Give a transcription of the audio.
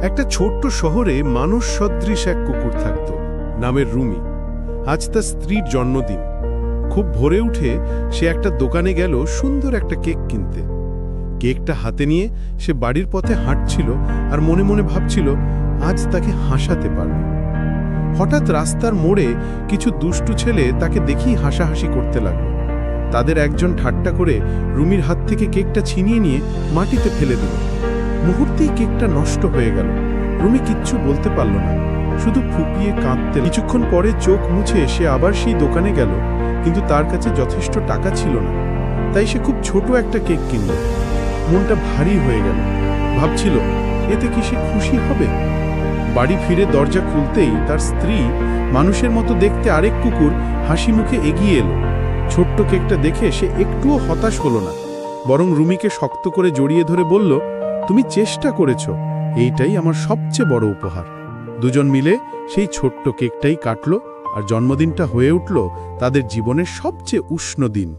একটা ছোট্ট শহরে মানুষ সদৃশ এক কুকুর থাকত, নামের রুমি। আজ তার স্ত্রীর জন্মদিন। খুব ভোরে উঠে সে একটা দোকানে গেল সুন্দর একটা কেক কিনতে। কেকটা হাতে নিয়ে সে বাড়ির পথে হাঁটছিল আর মনে মনে ভাবছিল আজ তাকে হাসাতে পারবে। হঠাৎ রাস্তার মোড়ে কিছু দুষ্টু ছেলে তাকে দেখেই হাসাহাসি করতে লাগলো। তাদের একজন ঠাট্টা করে রুমির হাত থেকে কেকটা ছিনিয়ে নিয়ে মাটিতে ফেলে দিল। মুহূর্তেই কেকটা নষ্ট হয়ে গেল। রুমি কিচ্ছু বলতে পারল না, শুধু ফুপিয়ে কাঁদতে। কিছুক্ষণ পরে চোখ মুছে সে আবার সেই দোকানে গেল, কিন্তু তার কাছে যথেষ্ট টাকা ছিল না। তাই সে খুব ছোট একটা কেক কিনল। মনটা ভারী হয়ে গেল, ভাবছিল এতে কি সে খুশি হবে। বাড়ি ফিরে দরজা খুলতেই তার স্ত্রী, মানুষের মতো দেখতে আরেক কুকুর, হাসি মুখে এগিয়ে এলো। ছোট্ট কেকটা দেখে সে একটুও হতাশ হলো না, বরং রুমিকে শক্ত করে জড়িয়ে ধরে বলল, তুমি চেষ্টা করেছো, এইটাই আমার সবচেয়ে বড় উপহার। দুজন মিলে সেই ছোট্ট কেকটাই কাটলো, আর জন্মদিনটা হয়ে উঠল তাদের জীবনের সবচেয়ে উষ্ণ দিন।